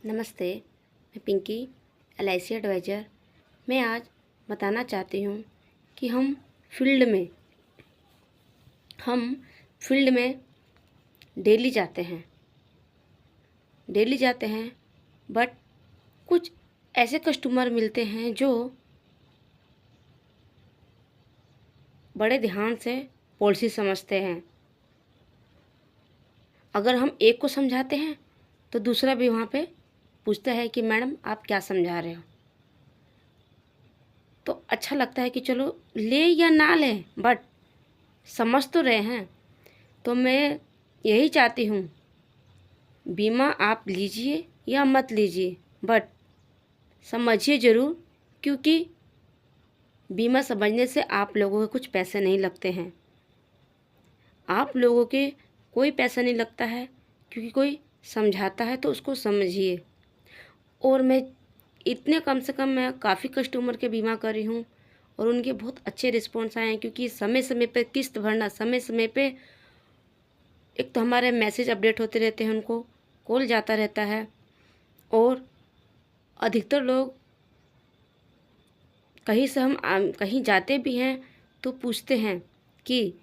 नमस्ते, मैं Pinky, LIC adviser. मैं आज बताना चाहती हूँ कि हम फील्ड में डेली जाते हैं बट कुछ ऐसे कस्टमर मिलते हैं जो बड़े ध्यान से पॉलिसी समझते हैं। अगर हम एक को समझाते हैं तो दूसरा भी वहाँ पे पूछता है कि मैडम आप क्या समझा रहे हो। तो अच्छा लगता है कि चलो ले या ना लें बट समझ तो रहे हैं। तो मैं यही चाहती हूँ, बीमा आप लीजिए या मत लीजिए बट समझिए ज़रूर, क्योंकि बीमा समझने से आप लोगों के कुछ पैसे नहीं लगते हैं। आप लोगों के कोई पैसा नहीं लगता है क्योंकि कोई समझाता है तो उसको समझिए। और कम से कम मैं काफ़ी कस्टमर के बीमा कर रही हूँ और उनके बहुत अच्छे रिस्पॉन्स आए हैं, क्योंकि समय समय पे किस्त भरना, समय समय पे एक तो हमारे मैसेज अपडेट होते रहते हैं, उनको कॉल जाता रहता है। और अधिकतर लोग कहीं जाते भी हैं तो पूछते हैं कि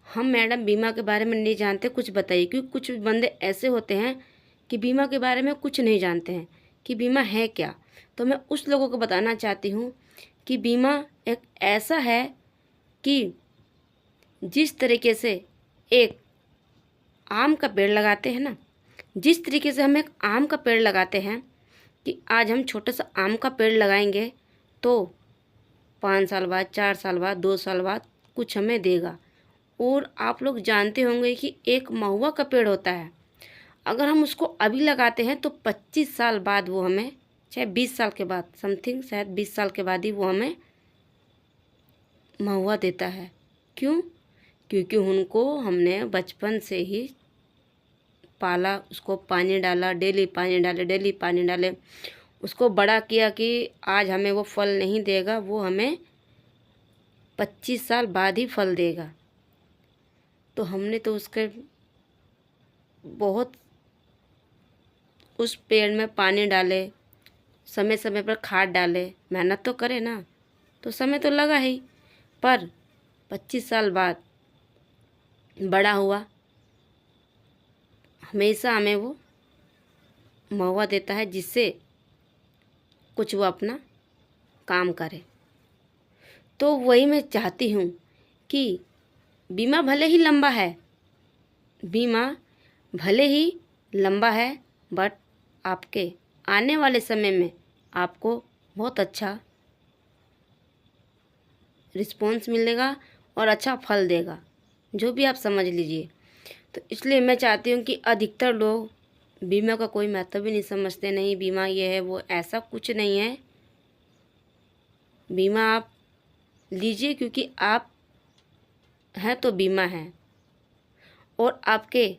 हम मैडम बीमा के बारे में नहीं जानते, कुछ बताइए। क्योंकि कुछ बंदे ऐसे होते हैं कि बीमा के बारे में कुछ नहीं जानते हैं कि बीमा है क्या। तो मैं उस लोगों को बताना चाहती हूँ कि बीमा एक ऐसा है कि जिस तरीके से एक आम का पेड़ लगाते हैं ना, जिस तरीके से हम एक आम का पेड़ लगाते हैं कि आज हम छोटा सा आम का पेड़ लगाएंगे तो 5 साल बाद, 4 साल बाद, 2 साल बाद कुछ हमें देगा। और आप लोग जानते होंगे कि एक महुआ का पेड़ होता है, अगर हम उसको अभी लगाते हैं तो 25 साल बाद वो हमें, चाहे 20 साल के बाद, समथिंग शायद 20 साल के बाद ही वो हमें महुआ देता है। क्यों? क्योंकि उनको हमने बचपन से ही पाला, उसको पानी डाला, डेली पानी डाले, उसको बड़ा किया कि आज हमें वो फल नहीं देगा, वो हमें 25 साल बाद ही फल देगा। तो हमने तो उसके बहुत उस पेड़ में पानी डाले, समय समय पर खाद डाले, मेहनत तो करे ना, तो समय तो लगा ही। पर 25 साल बाद बड़ा हुआ, हमेशा हमें वो महुआ देता है, जिससे कुछ वो अपना काम करे। तो वही मैं चाहती हूँ कि बीमा भले ही लंबा है, बीमा भले ही लंबा है बट आपके आने वाले समय में आपको बहुत अच्छा रिस्पॉन्स मिलेगा और अच्छा फल देगा, जो भी आप समझ लीजिए। तो इसलिए मैं चाहती हूँ कि अधिकतर लोग बीमा का कोई महत्व भी नहीं समझते। नहीं, बीमा ये है वो, ऐसा कुछ नहीं है। बीमा आप लीजिए क्योंकि आप हैं तो बीमा है। और आपके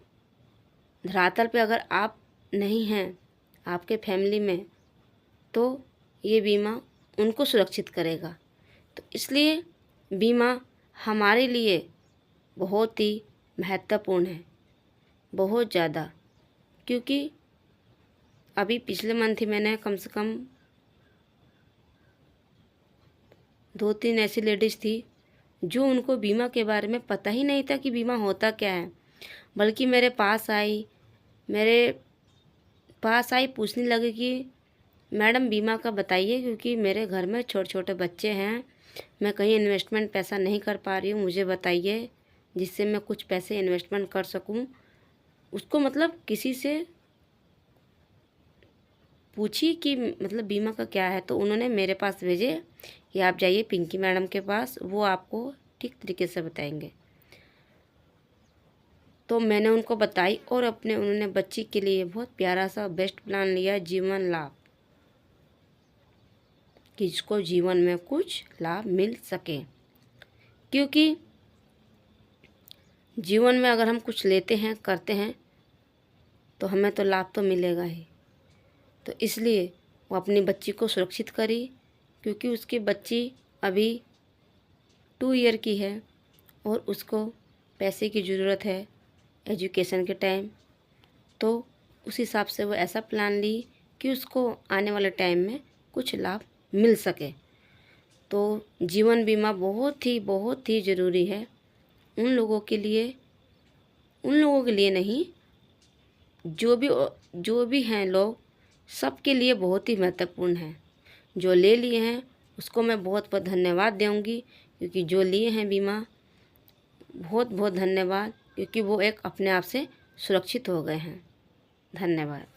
धरातल पे अगर आप नहीं हैं, आपके फैमिली में, तो ये बीमा उनको सुरक्षित करेगा। तो इसलिए बीमा हमारे लिए बहुत ही महत्वपूर्ण है, बहुत ज़्यादा। क्योंकि अभी पिछले मंथ ही मैंने कम से कम 2-3 ऐसी लेडीज़ थी जो उनको बीमा के बारे में पता ही नहीं था कि बीमा होता क्या है, बल्कि मेरे पास आई पूछने लगे कि मैडम बीमा का बताइए, क्योंकि मेरे घर में छोटे छोटे बच्चे हैं, मैं कहीं इन्वेस्टमेंट पैसा नहीं कर पा रही हूँ, मुझे बताइए जिससे मैं कुछ पैसे इन्वेस्टमेंट कर सकूँ। उसको मतलब किसी से पूछी कि मतलब बीमा का क्या है, तो उन्होंने मेरे पास भेजे कि आप जाइए पिंकी मैडम के पास, वो आपको ठीक तरीके से बताएंगे। तो मैंने उनको बताई और उन्होंने बच्ची के लिए बहुत प्यारा सा बेस्ट प्लान लिया, जीवन लाभ, कि जिसको जीवन में कुछ लाभ मिल सके। क्योंकि जीवन में अगर हम कुछ लेते हैं, करते हैं, तो हमें तो लाभ तो मिलेगा ही। तो इसलिए वो अपनी बच्ची को सुरक्षित करी, क्योंकि उसकी बच्ची अभी 2 ईयर की है और उसको पैसे की ज़रूरत है एजुकेशन के टाइम। तो उस हिसाब से वो ऐसा प्लान ली कि उसको आने वाले टाइम में कुछ लाभ मिल सके। तो जीवन बीमा बहुत ही ज़रूरी है उन लोगों के लिए नहीं, जो भी हैं लोग, सबके लिए बहुत ही महत्वपूर्ण है। जो ले लिए हैं उसको मैं बहुत बहुत धन्यवाद दूँगी, क्योंकि जो लिए हैं बीमा, बहुत बहुत धन्यवाद, क्योंकि वो एक अपने आप से सुरक्षित हो गए हैं। धन्यवाद।